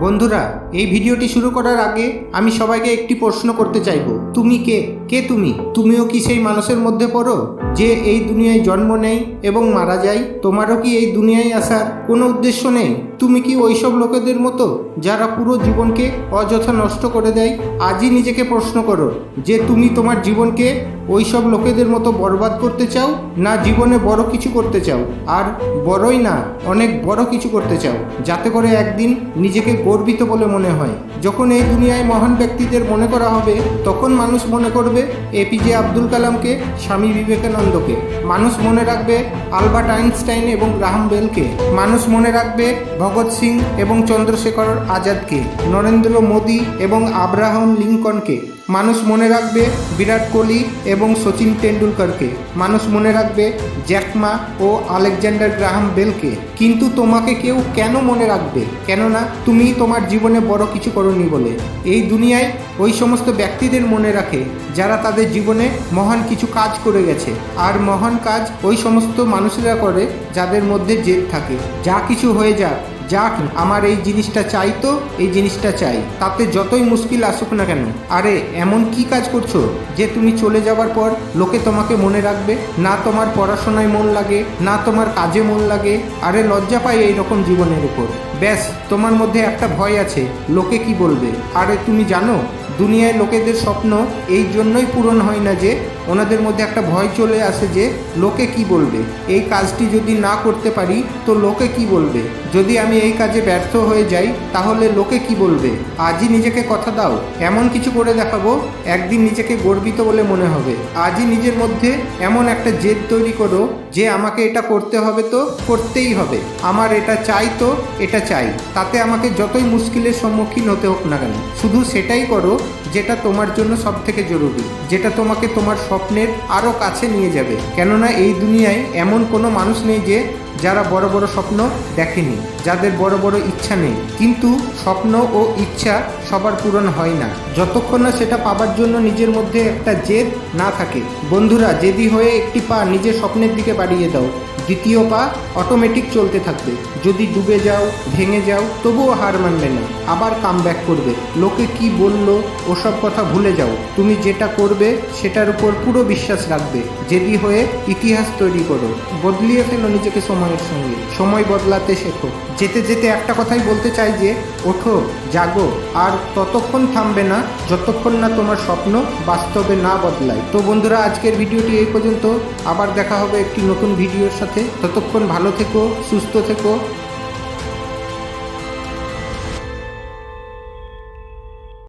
বন্ধুরা, এই ভিডিওটি শুরু করার আগে আমি সবাইকে একটি প্রশ্ন করতে চাইবো। তুমি কে? তুমিও কি সেই মানুষের মধ্যে পড়ো যে এই দুনিয়ায় জন্ম নেয় এবং মারা যায়? তোমারও কি এই দুনিয়ায় আসার কোনো উদ্দেশ্য নেই? তুমি কি ওইসব লোকেদের মতো যারা পুরো জীবনকে অযথা নষ্ট করে দেয়? আজই নিজেকে প্রশ্ন করো যে তুমি তোমার জীবনকে ওইসব লোকেদের মতো বরবাদ করতে চাও, না জীবনে বড় কিছু করতে চাও? আর বড়ই না, অনেক বড় কিছু করতে চাও, যাতে করে একদিন নিজেকে গর্বিত বলে মনে হয়। যখন এই দুনিয়ায় মহান ব্যক্তিদের মনে করা হবে, তখন মানুষ মনে করবে এপিজে আব্দুল কালামকে, স্বামী বিবেকানন্দকে। মানুষ মনে রাখবে আলবার্ট আইনস্টাইন এবং গ্রাহাম বেলকে। মানুষ মনে রাখবে ভগৎ সিং এবং চন্দ্রশেখর আজাদকে, নরেন্দ্র মোদী এবং আব্রাহাম লিঙ্কনকে। মানুষ মনে রাখবে বিরাট কোহলি এবং সচিন টেন্ডুলকারকে। মানুষ মনে রাখবে জ্যাকমা ও আলেকজান্ডার গ্রাহাম বেলকে। কিন্তু তোমাকে কেউ কেন মনে রাখবে? কেননা তুমি তোমার জীবনে বড় কিছু করোনি বলে। এই দুনিয়ায় ওই সমস্ত ব্যক্তিদের মনে রাখে যারা তাদের জীবনে মহান কিছু কাজ করে গেছে। আর মহান কাজ ওই সমস্ত মানুষেরা করে যাদের মধ্যে জেদ থাকে। যা কিছু হয়ে যাক, আমার এই জিনিসটা চাই, তো এই জিনিসটা চাই, তাতে যতই মুশকিল আসুক না কেন। আরে এমন কি কাজ করছো যে তুমি চলে যাবার পর লোকে তোমাকে মনে রাখবে? না তোমার পড়াশোনায় মন লাগে, না তোমার কাজে মন লাগে। আরে লজ্জা পাই এইরকম জীবনের উপর। ব্যাস, তোমার মধ্যে একটা ভয় আছে, লোকে কি বলবে। আরে তুমি জানো, দুনিয়ায় লোকেদের স্বপ্ন এই জন্যই পূরণ হয় না যে ওনাদের মধ্যে একটা ভয় চলে আসে যে লোকে কি বলবে। এই কাজটি যদি না করতে পারি তো লোকে কি বলবে? যদি আমি এই কাজে ব্যর্থ হয়ে যাই তাহলে লোকে কি বলবে? আজই নিজেকে কথা দাও, এমন কিছু করে দেখাবো একদিন নিজেকে গর্বিত বলে মনে হবে। আজই নিজের মধ্যে এমন একটা জেদ তৈরি করো যে আমাকে এটা করতে হবে, তো করতেই হবে। আমার এটা চাই, তো এটা চাই, তাতে আমাকে যতই মুশকিলের সম্মুখীন হতে হোক না কেন। শুধু সেটাই করো যেটা তোমার জন্য সব থেকে জরুরি, যেটা তোমাকে তোমার স্বপ্নের আরও কাছে নিয়ে যাবে। কেননা এই দুনিয়ায় এমন কোনো মানুষ নেই যে যারা বড় বড় স্বপ্ন দেখেনি, যাদের বড় বড় ইচ্ছা নেই। কিন্তু স্বপ্ন ও ইচ্ছা সবার পূরণ হয় না যতক্ষণ না সেটা পাবার জন্য নিজের মধ্যে একটা জেদ না থাকে। বন্ধুরা, জেদি হয়ে একটি পা নিজের স্বপ্নের দিকে বাড়িয়ে দাও, দ্বিতীয় পা অটোমেটিক চলতে থাকবে। যদি ডুবে যাও, ভেঙে যাও, তবুও হার মানবে না, আবার কামব্যাক করবে। লোকে কি বললো ওসব কথা ভুলে যাও। তুমি যেটা করবে সেটার উপর পুরো বিশ্বাস রাখবে। জেদি হয়ে ইতিহাস তৈরি করো, বদলিয়ে ফেলো নিজেকে সময়ের সঙ্গে। সময় বদলাতে শেখো। যেতে যেতে একটা কথাই বলতে চাই যে ওঠো, জাগো, আর ততক্ষণ থামবে না যতক্ষণ না তোমার স্বপ্ন বাস্তবে না বদলায়। তো বন্ধুরা, আজকের ভিডিওটি এই পর্যন্ত। আবার দেখা হবে একটি নতুন ভিডিওর সাথে। ততক্ষণ ভালো থেকো, সুস্থ থেকো।